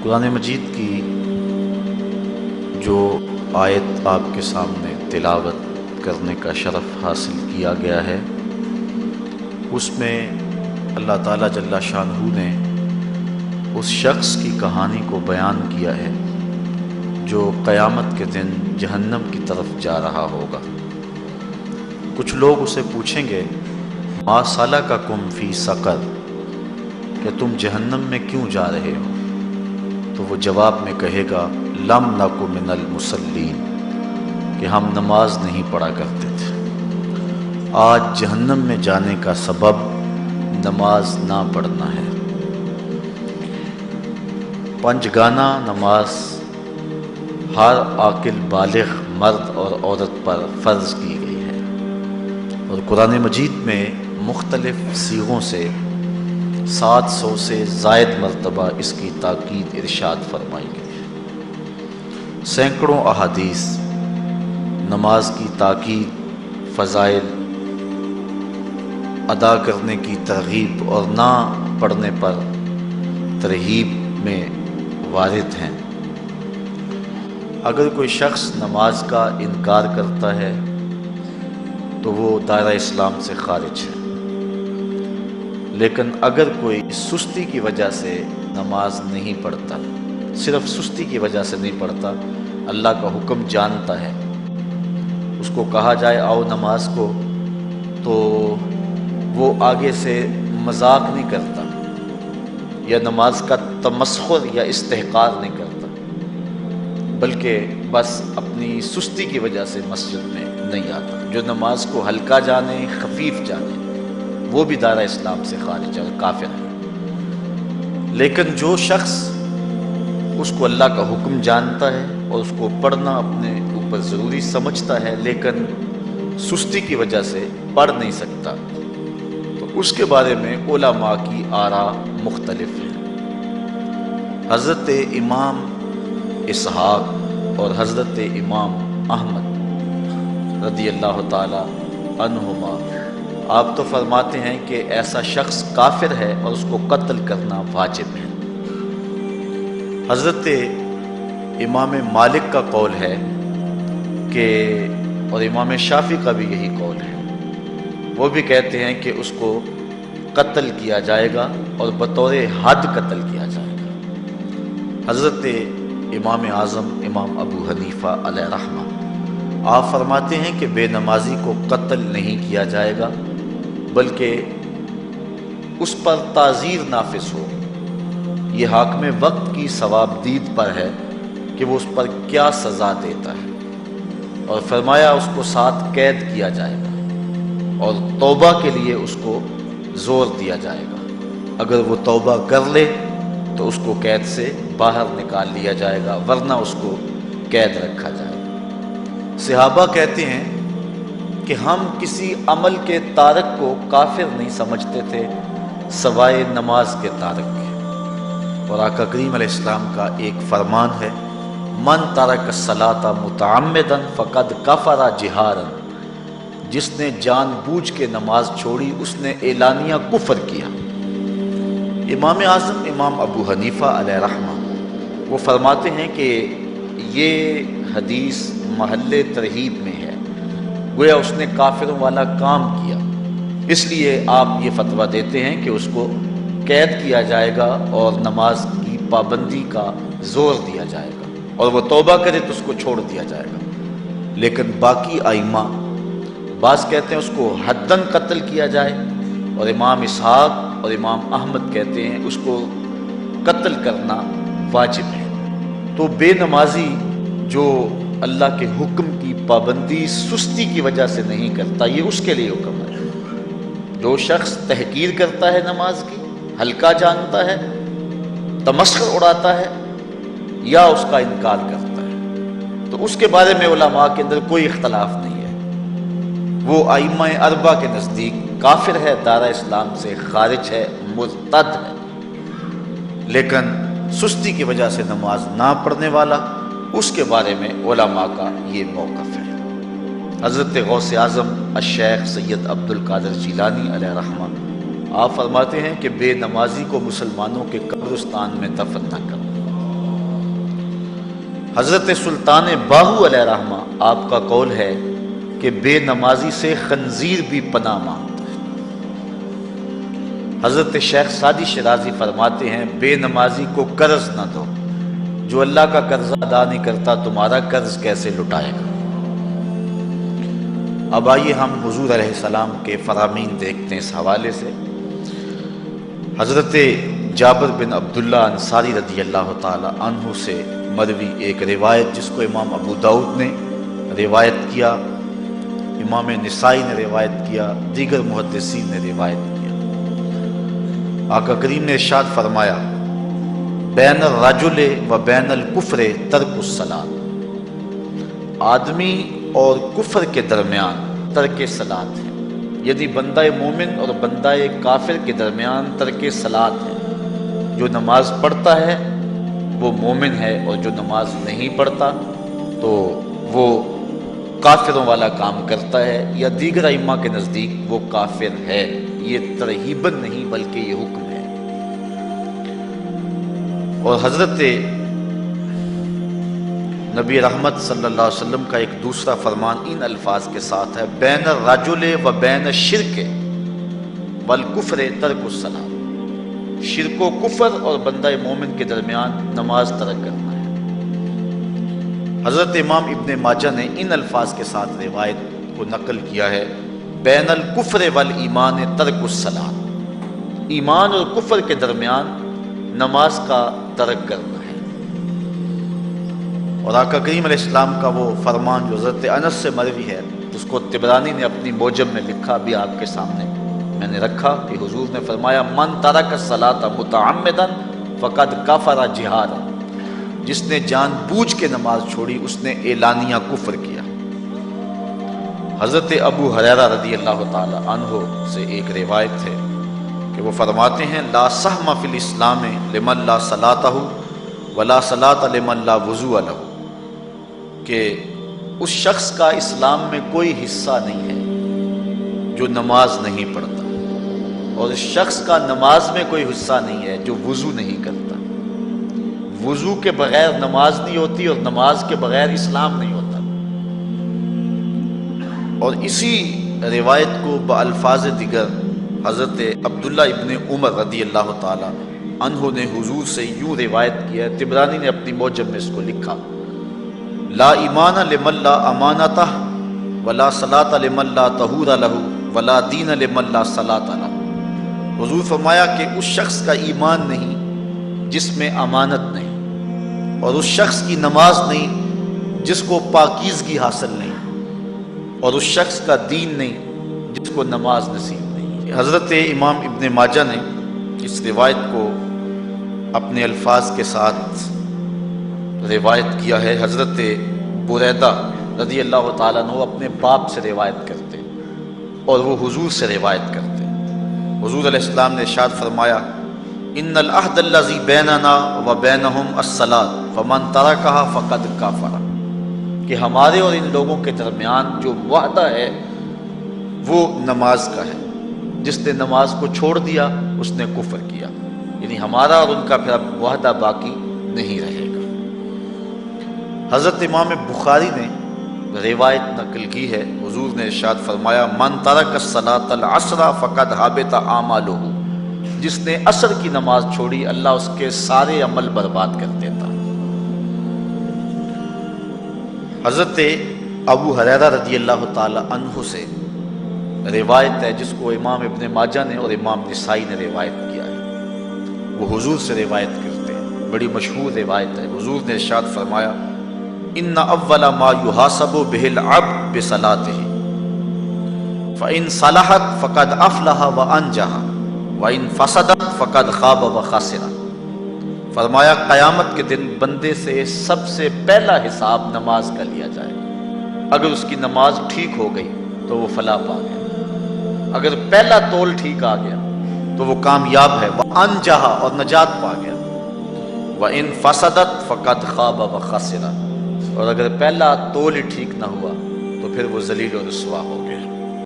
قرآن مجید کی جو آیت آپ کے سامنے تلاوت کرنے کا شرف حاصل کیا گیا ہے، اس میں اللہ تعالیٰ جل شانہ نے اس شخص کی کہانی کو بیان کیا ہے جو قیامت کے دن جہنم کی طرف جا رہا ہوگا۔ کچھ لوگ اسے پوچھیں گے ما سلککم فی سقر، کہ تم جہنم میں کیوں جا رہے ہو؟ تو وہ جواب میں کہے گا لم نک من المصلین، کہ ہم نماز نہیں پڑھا کرتے تھے۔ آج جہنم میں جانے کا سبب نماز نہ پڑھنا ہے۔ پنجگانہ نماز ہر عاقل بالغ مرد اور عورت پر فرض کی گئی ہے، اور قرآن مجید میں مختلف صیغوں سے 700 سے زائد مرتبہ اس کی تاکید ارشاد فرمائی گئی ہے۔ سینکڑوں احادیث نماز کی تاکید، فضائل، ادا کرنے کی ترغیب اور نہ پڑھنے پر ترہیب میں وارد ہیں۔ اگر کوئی شخص نماز کا انکار کرتا ہے تو وہ دائرہ اسلام سے خارج ہے، لیکن اگر کوئی سستی کی وجہ سے نماز نہیں پڑھتا، صرف سستی کی وجہ سے نہیں پڑھتا، اللہ کا حکم جانتا ہے، اس کو کہا جائے آؤ نماز کو، تو وہ آگے سے مذاق نہیں کرتا یا نماز کا تمسخر یا استحقار نہیں کرتا، بلکہ بس اپنی سستی کی وجہ سے مسجد میں نہیں آتا۔ جو نماز کو ہلکا جانے، خفیف جانے، وہ بھی دائرہ اسلام سے خارج ہے اور کافر ہے۔ لیکن جو شخص اس کو اللہ کا حکم جانتا ہے اور اس کو پڑھنا اپنے اوپر ضروری سمجھتا ہے، لیکن سستی کی وجہ سے پڑھ نہیں سکتا، تو اس کے بارے میں علماء کی آراء مختلف ہیں۔ حضرت امام اسحاق اور حضرت امام احمد رضی اللہ تعالی عنہما آپ تو فرماتے ہیں کہ ایسا شخص کافر ہے اور اس کو قتل کرنا واجب ہے۔ حضرت امام مالک کا قول ہے کہ، اور امام شافعی کا بھی یہی قول ہے، وہ بھی کہتے ہیں کہ اس کو قتل کیا جائے گا اور بطور حد قتل کیا جائے گا۔ حضرت امام اعظم امام ابو حنیفہ علیہ رحمہ آپ فرماتے ہیں کہ بے نمازی کو قتل نہیں کیا جائے گا، بلکہ اس پر تعزیر نافذ ہو۔ یہ حاکم وقت کی ثواب دید پر ہے کہ وہ اس پر کیا سزا دیتا ہے، اور فرمایا اس کو 7 قید کیا جائے گا اور توبہ کے لیے اس کو زور دیا جائے گا۔ اگر وہ توبہ کر لے تو اس کو قید سے باہر نکال لیا جائے گا، ورنہ اس کو قید رکھا جائے گا۔ صحابہ کہتے ہیں کہ ہم کسی عمل کے تارک کو کافر نہیں سمجھتے تھے سوائے نماز کے تارک کے، اور آقا کریم علیہ السلام کا ایک فرمان ہے من ترک الصلاۃ متعمدا فقد کفر جہارا، جس نے جان بوجھ کے نماز چھوڑی اس نے اعلانیہ کفر کیا۔ امام اعظم امام ابو حنیفہ علیہ رحمہ وہ فرماتے ہیں کہ یہ حدیث محل ترہیب میں ہے، گویا اس نے کافروں والا کام کیا، اس لیے آپ یہ فتویٰ دیتے ہیں کہ اس کو قید کیا جائے گا اور نماز کی پابندی کا زور دیا جائے گا، اور وہ توبہ کرے تو اس کو چھوڑ دیا جائے گا۔ لیکن باقی ائمہ بعض کہتے ہیں اس کو حداً قتل کیا جائے، اور امام اسحاق اور امام احمد کہتے ہیں اس کو قتل کرنا واجب ہے۔ تو بے نمازی جو اللہ کے حکم کی پابندی سستی کی وجہ سے نہیں کرتا، یہ اس کے لیے حکم ہے۔ جو شخص تحقیر کرتا ہے نماز کی، ہلکا جانتا ہے، تمسخر اڑاتا ہے یا اس کا انکار کرتا ہے، تو اس کے بارے میں علماء کے اندر کوئی اختلاف نہیں ہے۔ وہ ائمہ اربعہ کے نزدیک کافر ہے، دائرہ اسلام سے خارج ہے، مرتد ہے، لیکن سستی کی وجہ سے نماز نہ پڑھنے والا، اس کے بارے میں علماء کا یہ موقف ہے۔ حضرت غوث اعظم الشیخ سید عبد القادر جیلانی علیہ رحمہ آپ فرماتے ہیں کہ بے نمازی کو مسلمانوں کے قبرستان میں دفن نہ کرو۔ حضرت سلطان باہو علیہ رحمہ آپ کا قول ہے کہ بے نمازی سے خنزیر بھی پناہ مانگتا ہے۔ حضرت شیخ سعدی شیرازی فرماتے ہیں بے نمازی کو قرض نہ دو، جو اللہ کا قرض ادا نہیں کرتا تمہارا قرض کیسے لٹائے گا۔ اب آئیے ہم حضور علیہ السلام کے فرامین دیکھتے ہیں اس حوالے سے۔ حضرت جابر بن عبداللہ انصاری رضی اللہ تعالی عنہ سے مروی ایک روایت جس کو امام ابو داؤد نے روایت کیا، امام نسائی نے روایت کیا، دیگر محدثین نے روایت کیا۔ آقا کریم نے ارشاد فرمایا بین الرجل و بین الکفر ترک الصلاۃ، آدمی اور کفر کے درمیان ترک صلاۃ ہے، یعنی بندہ مومن اور بندہ کافر کے درمیان ترک صلاۃ ہے۔ جو نماز پڑھتا ہے وہ مومن ہے، اور جو نماز نہیں پڑھتا تو وہ کافروں والا کام کرتا ہے، یا دیگر ائمہ کے نزدیک وہ کافر ہے۔ یہ ترہیباً نہیں بلکہ یہ حکم ہے۔ اور حضرت نبی رحمت صلی اللہ علیہ وسلم کا ایک دوسرا فرمان ان الفاظ کے ساتھ ہے بین الرجل و بین الشرک والکفر ترک الصلاۃ، شرک و کفر اور بندہ مومن کے درمیان نماز ترک کرنا ہے۔ حضرت امام ابن ماجہ نے ان الفاظ کے ساتھ روایت کو نقل کیا ہے بین الکفر والایمان ترک الصلاۃ، ایمان اور کفر کے درمیان نماز کا ترک کرنا ہے۔ اور آقا کریم علیہ السلام کا وہ فرمان جو حضرت انس سے مروی ہے، اس کو طبرانی نے اپنی موجم میں لکھا، بھی آپ کے سامنے میں نے رکھا، کہ حضور نے فرمایا من ترک الصلاۃ متعمدا فقد کفر جہادا، جس نے جان بوجھ کے نماز چھوڑی اس نے اعلانیہ کفر کیا۔ حضرت ابو ہریرہ رضی اللہ تعالی عنہ سے ایک روایت ہے کہ وہ فرماتے ہیں لا سہم فی الاسلام لمن لا صلاۃ ولا صلاۃ لمن لا وضوء لہ، کہ اس شخص کا اسلام میں کوئی حصہ نہیں ہے جو نماز نہیں پڑھتا، اور اس شخص کا نماز میں کوئی حصہ نہیں ہے جو وضو نہیں کرتا۔ وضو کے بغیر نماز نہیں ہوتی، اور نماز کے بغیر اسلام نہیں ہوتا۔ اور اسی روایت کو بالفاظ دیگر حضرت عبداللہ ابن عمر رضی اللہ تعالی عنہ نے حضور سے یوں روایت کیا ہے، طبرانی نے اپنی موجم میں اس کو لکھا لا ایمان لمن لا امانتہ ولا صلاۃ لمن لا طہور لہ ولا دین لمن لا صلاۃ لہ۔ حضور فرمایا کہ اس شخص کا ایمان نہیں جس میں امانت نہیں، اور اس شخص کی نماز نہیں جس کو پاکیزگی حاصل نہیں، اور اس شخص کا دین نہیں جس کو نماز نصیب نہیں۔ حضرت امام ابن ماجہ نے اس روایت کو اپنے الفاظ کے ساتھ روایت کیا ہے۔ حضرت بریدہ رضی اللہ تعالیٰ عنہ اپنے باپ سے روایت کرتے اور وہ حضور سے روایت کرتے۔ حضور علیہ السلام نے ارشاد فرمایا ان العہد الذی بیننا و بینہم الصلاۃ فمن ترکها فقد کفر، کہ ہمارے اور ان لوگوں کے درمیان جو وعدہ ہے وہ نماز کا ہے، جس نے نماز کو چھوڑ دیا اس نے کفر کیا، یعنی ہمارا اور ان کا پھر اب وعدہ باقی نہیں رہے گا۔ حضرت امام بخاری نے روایت نقل کی ہے، حضور نے ارشاد فرمایا من ترک الصلاۃ العصر فقد حبط اعمالہ، جس نے عصر کی نماز چھوڑی اللہ اس کے سارے عمل برباد کر دیتا۔ حضرت ابو ہریرہ رضی اللہ تعالی عنہ سے روایت ہے جس کو امام ابن ماجہ نے اور امام نسائی نے روایت کیا ہے، وہ حضور سے روایت کرتے ہیں، بڑی مشہور روایت ہے۔ حضور نے ارشاد فرمایا ان اول ما یحاسب بہ العبد بصلاتہ فان صلحت فقد افلح وانجح وان فسدت فقد خاب وخسر۔ فرمایا قیامت کے دن بندے سے سب سے پہلا حساب نماز کا لیا جائے گا، اگر اس کی نماز ٹھیک ہو گئی تو وہ فلاح پا گیا، اگر پہلا تول ٹھیک آ گیا تو وہ کامیاب ہے، وانجح اور نجات پا گیا، وان فسدت فقد خاب وخسر، اور اگر پہلا تول ہی ٹھیک نہ ہوا تو پھر وہ ذلیل و رسوا ہو گیا۔